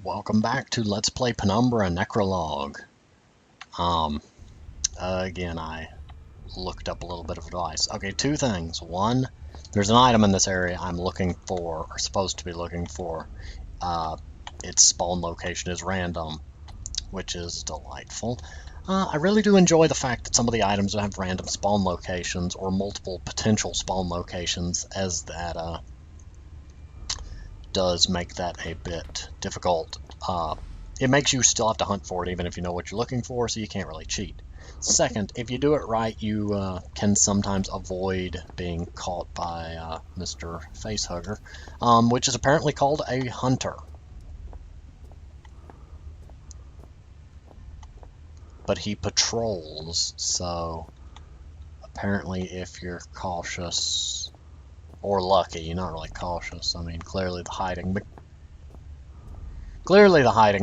Welcome back to Let's Play Penumbra Necrologue. Again, I looked up a little bit of advice. Okay, two things. One, there's an item in this area I'm looking for, or supposed to be looking for. Its spawn location is random, which is delightful. I really do enjoy the fact that some of the items have random spawn locations, or multiple potential spawn locations, as that, does make that a bit difficult. It makes you still have to hunt for it even if you know what you're looking for, so you can't really cheat. Second, if you do it right, you can sometimes avoid being caught by Mr. Facehugger, which is apparently called a hunter. But he patrols, so apparently if you're cautious or lucky, you're not really cautious. I mean, clearly the hiding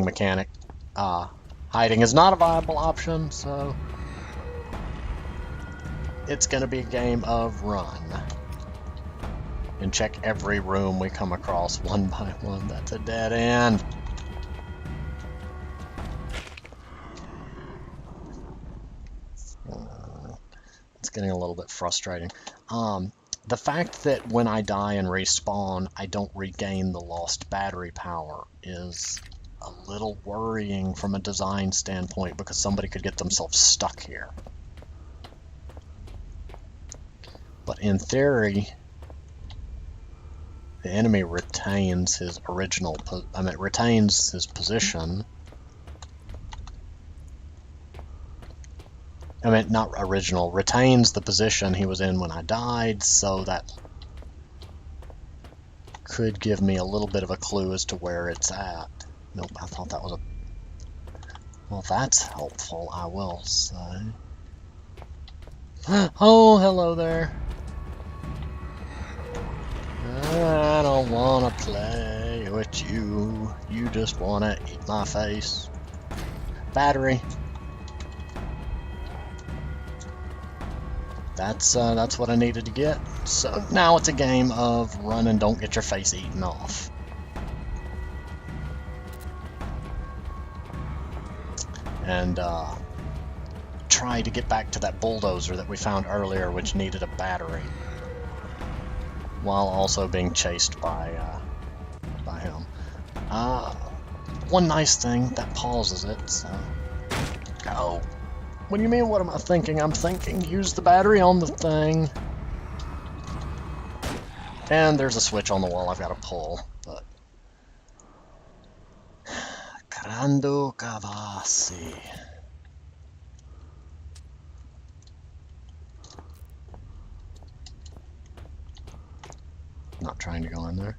mechanic, hiding is not a viable option, so it's gonna be a game of run. And check every room we come across one by one. That's a dead end. It's getting a little bit frustrating. The fact that when I die and respawn, I don't regain the lost battery power is a little worrying from a design standpoint, because somebody could get themselves stuck here. But in theory, the enemy retains his retains his position. Retains the position he was in when I died, so that could give me a little bit of a clue as to where it's at. Nope, I thought that was a... Well, that's helpful, I will say. Oh, hello there. I don't want to play with you. You just want to eat my face. Battery. That's what I needed to get. So now it's a game of run and don't get your face eaten off. And try to get back to that bulldozer that we found earlier, which needed a battery, while also being chased by him. One nice thing, that pauses it, so... Go! What do you mean, what am I thinking? I'm thinking, use the battery on the thing. And there's a switch on the wall I've got to pull, but... Grando Cavassi. Not trying to go in there.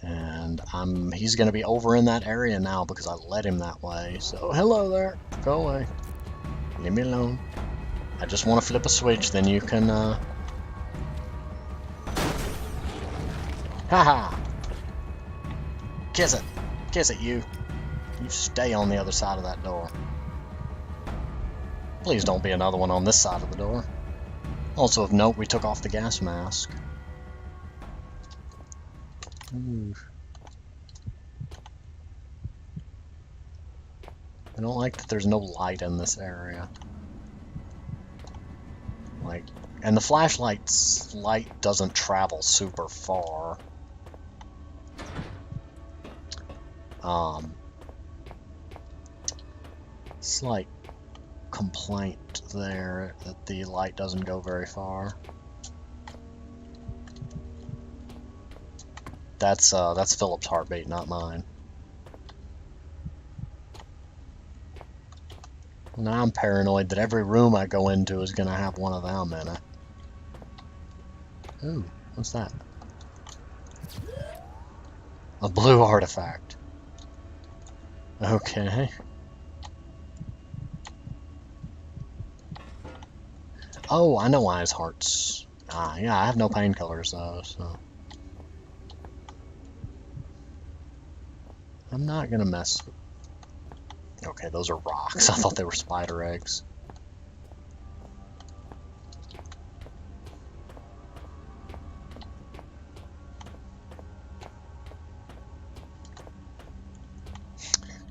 And he's going to be over in that area now because I led him that way. So, hello there. Go away. Leave me alone. I just want to flip a switch, then you can, Haha! Kiss it. Kiss it, you. You stay on the other side of that door. Please don't be another one on this side of the door. Also of note, we took off the gas mask. Ooh. I don't like that there's no light in this area. And the flashlight's light doesn't travel super far. Slight complaint there that the light doesn't go very far. That's Philip's heartbeat, not mine. Now I'm paranoid that every room I go into is gonna have one of them in it. Ooh, what's that? A blue artifact. Okay. Oh, I know why his heart's... yeah, I have no painkillers though, so... I'm not gonna mess with... Okay, those are rocks. I thought they were spider eggs.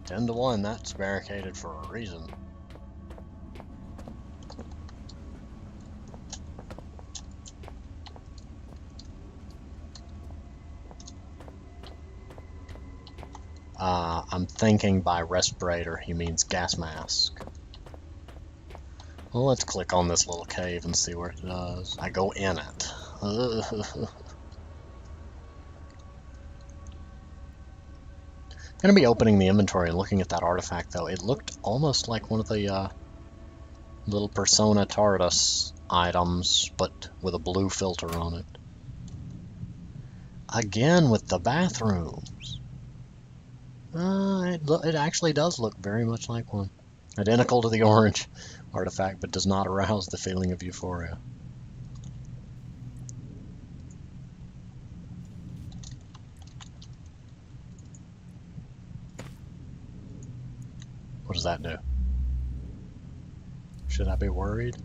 10 to 1, that's barricaded for a reason. I'm thinking by respirator he means gas mask. Well, let's click on this little cave and see what it does. I go in it. I'm going to be opening the inventory and looking at that artifact, though. It looked almost like one of the little Persona TARDIS items, but with a blue filter on it. Again with the bathrooms. It actually does look very much like one. Identical to the orange artifact, but does not arouse the feeling of euphoria. What does that do? Should I be worried?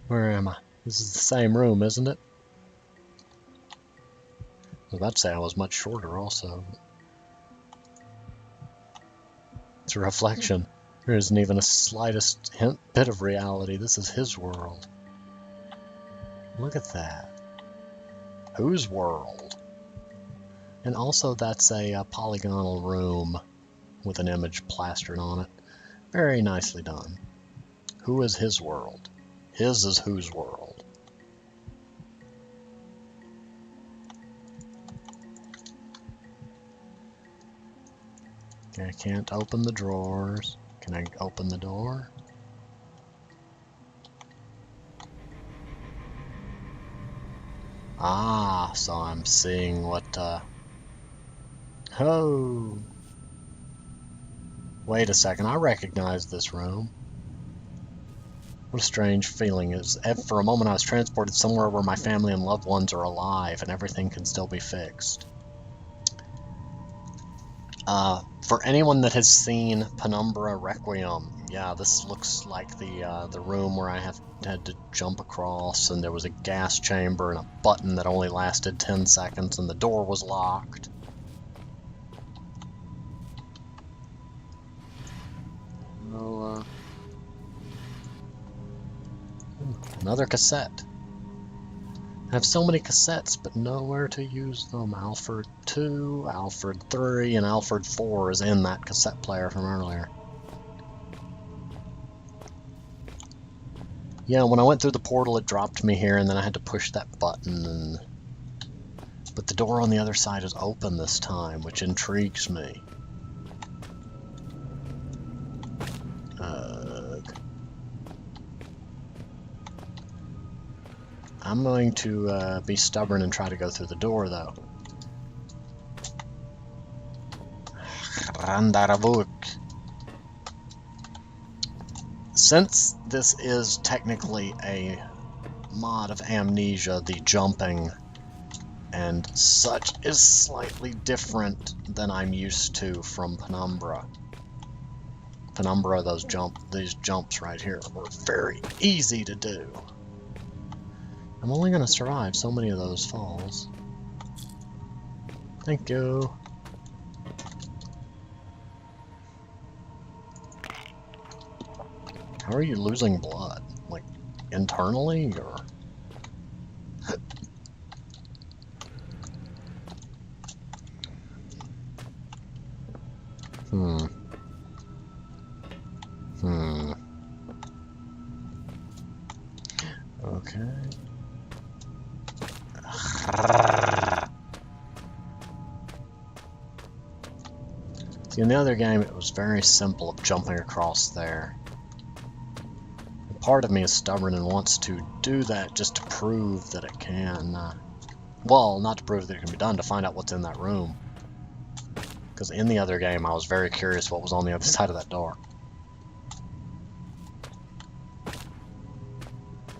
Where am I? This is the same room, isn't it? I was about to say I was much shorter also. It's a reflection. There isn't even a slightest bit of reality. This is his world. Look at that. Whose world? And also that's a polygonal room with an image plastered on it. Very nicely done. Who is his world? His is whose world? Okay, I can't open the drawers. Can I open the door? Ah, so I'm seeing what, Oh! Wait a second, I recognize this room. What a strange feeling. For a moment I was transported somewhere where my family and loved ones are alive and everything can still be fixed. For anyone that has seen Penumbra Requiem, yeah, this looks like the room where I had to jump across, and there was a gas chamber and a button that only lasted 10 seconds, and the door was locked. Oh, another cassette. I have so many cassettes, but nowhere to use them. Alfred 2, Alfred 3, and Alfred 4 is in that cassette player from earlier. Yeah, when I went through the portal, it dropped me here, and then I had to push that button. But the door on the other side is open this time, which intrigues me. I'm going to be stubborn and try to go through the door, though. Since this is technically a mod of Amnesia, the jumping and such is slightly different than I'm used to from Penumbra. Penumbra, these jumps right here were very easy to do. I'm only going to survive so many of those falls. Thank you. How are you losing blood? Like, internally, or...? Okay. See, in the other game, it was very simple of jumping across there. Part of me is stubborn and wants to do that just to prove that it can. Well, not to prove that it can be done, to find out what's in that room. Because in the other game, I was very curious what was on the other side of that door.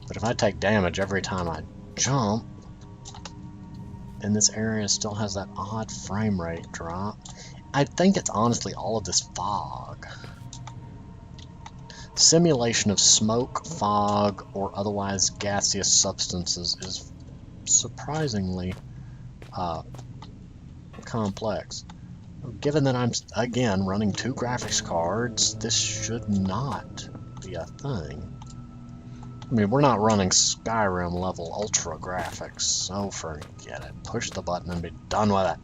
But if I take damage every time I jump, and this area still has that odd frame rate drop, I think it's honestly all of this fog. simulation of smoke, fog, or otherwise gaseous substances is surprisingly complex. Given that I'm, again, running 2 graphics cards, this should not be a thing. I mean, we're not running Skyrim level ultra graphics, so forget it. Push the button and be done with it.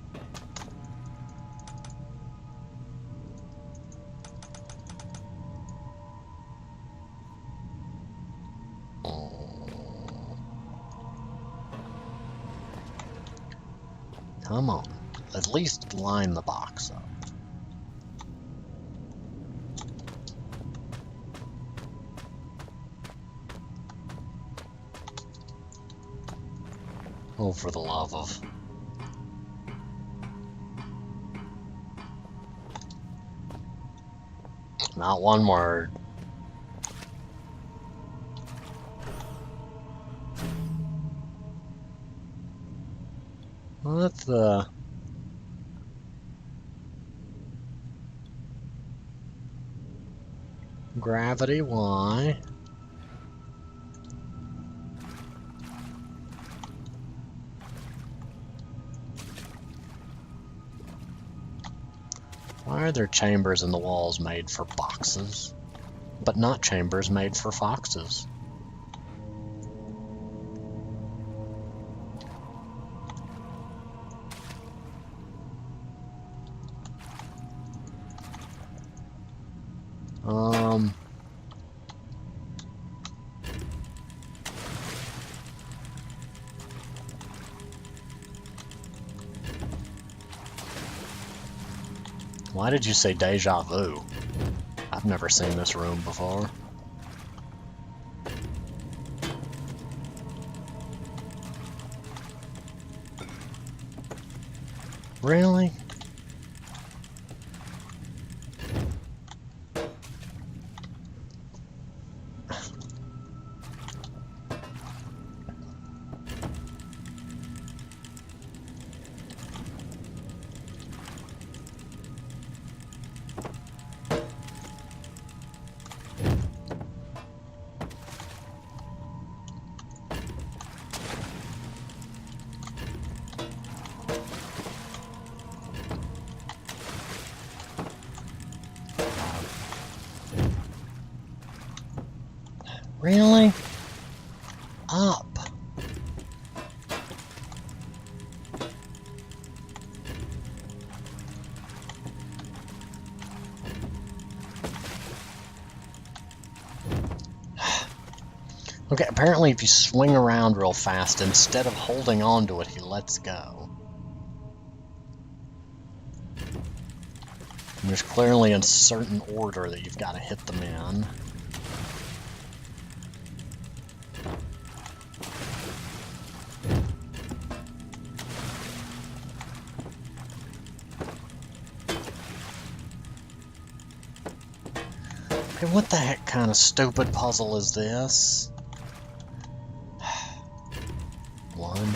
Come on. At least line the box up. Oh, for the love of... Not one word. What the... Gravity, why? Why are there chambers in the walls made for boxes, but not chambers made for foxes? Why did you say deja vu? I've never seen this room before. Really? Really? Up. Okay, apparently if you swing around real fast, instead of holding on to it, he lets go. And there's clearly a certain order that you've got to hit them in. Okay, what the heck kind of stupid puzzle is this? One.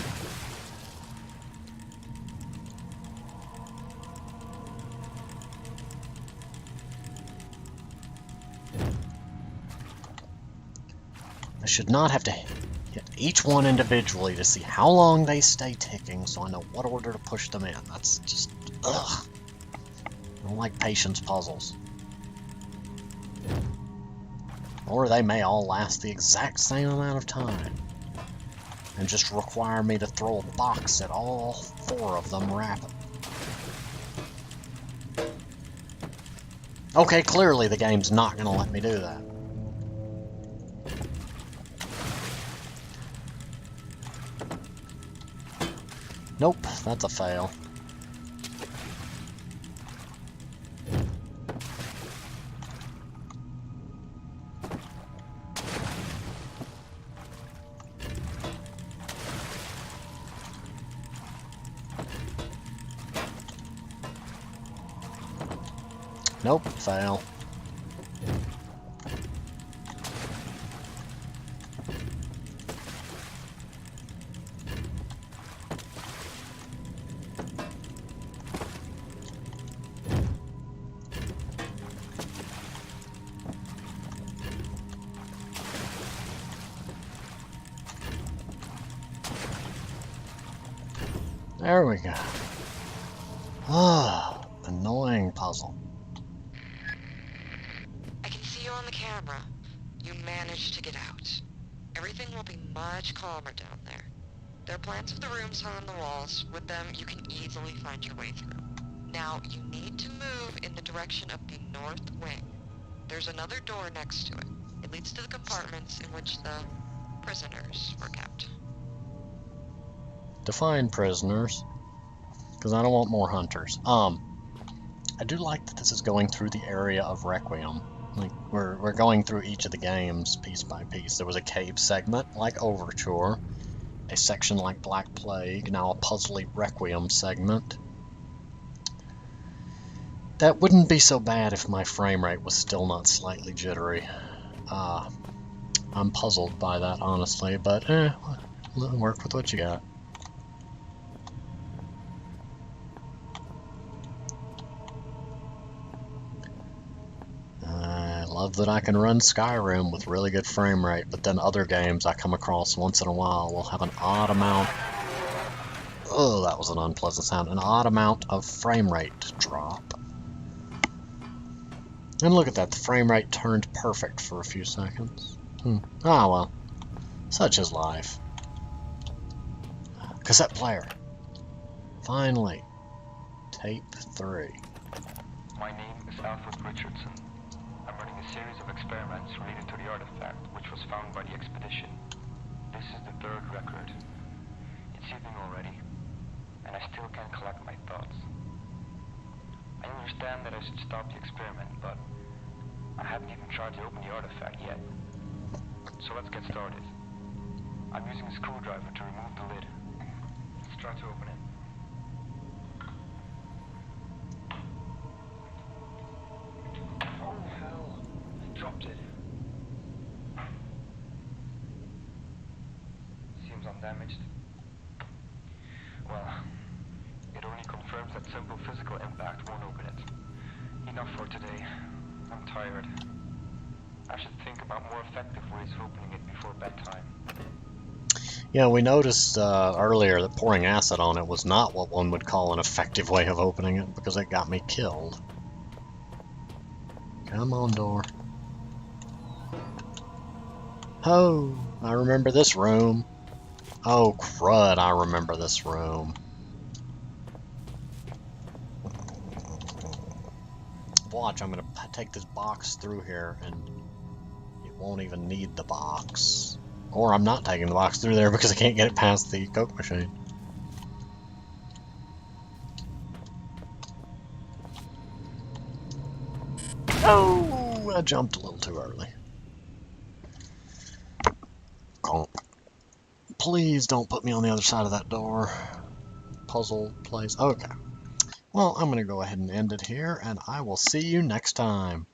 I should not have to hit each one individually to see how long they stay ticking so I know what order to push them in. That's just, ugh. I don't like patience puzzles. Or they may all last the exact same amount of time and just require me to throw a box at all 4 of them rapidly. Okay, clearly the game's not going to let me do that. Nope, that's a fail. Nope, fail. There we go. Ah, annoying puzzle. I can see you on the camera. You managed to get out. Everything will be much calmer down there. There are plans of the rooms hung on the walls. With them, you can easily find your way through. Now, you need to move in the direction of the north wing. There's another door next to it. It leads to the compartments in which the prisoners were kept. Define prisoners, because I don't want more hunters. I do like that this is going through the area of Requiem. Like, we're going through each of the games piece by piece. There was a cave segment like Overture, a section like Black Plague, now a puzzly Requiem segment. That wouldn't be so bad if my frame rate was still not slightly jittery. I'm puzzled by that, honestly, but work with what you got. I love that I can run Skyrim with really good frame rate, but then other games I come across once in a while will have an odd amount. Oh, that was an unpleasant sound. An odd amount of frame rate drop. And look at that, the frame rate turned perfect for a few seconds. Ah, well, such is life. Cassette player. Finally. Tape 3. My name is Alfred Richardson. I'm running a series of experiments related to the artifact, which was found by the expedition. This is the third record. It's evening already, and I still can't collect my thoughts. I understand that I should stop the experiment, but I haven't even tried to open the artifact yet. So let's get started. I'm using a screwdriver to remove the lid. Let's try to open it. Oh hell, I dropped it. Seems undamaged. Well, it only confirms that simple physical impact won't open it. Enough for today. I'm tired. I should think about more effective ways of opening it before bedtime. Yeah, we noticed earlier that pouring acid on it was not what one would call an effective way of opening it, because it got me killed. Come on, door. Oh, I remember this room. Oh, crud, I remember this room. Watch, I'm going to take this box through here, and it won't even need the box. Or I'm not taking the box through there because I can't get it past the Coke machine. Oh, I jumped a little too early. Conk. Please don't put me on the other side of that door. Puzzle place. Okay. Well, I'm going to go ahead and end it here, and I will see you next time.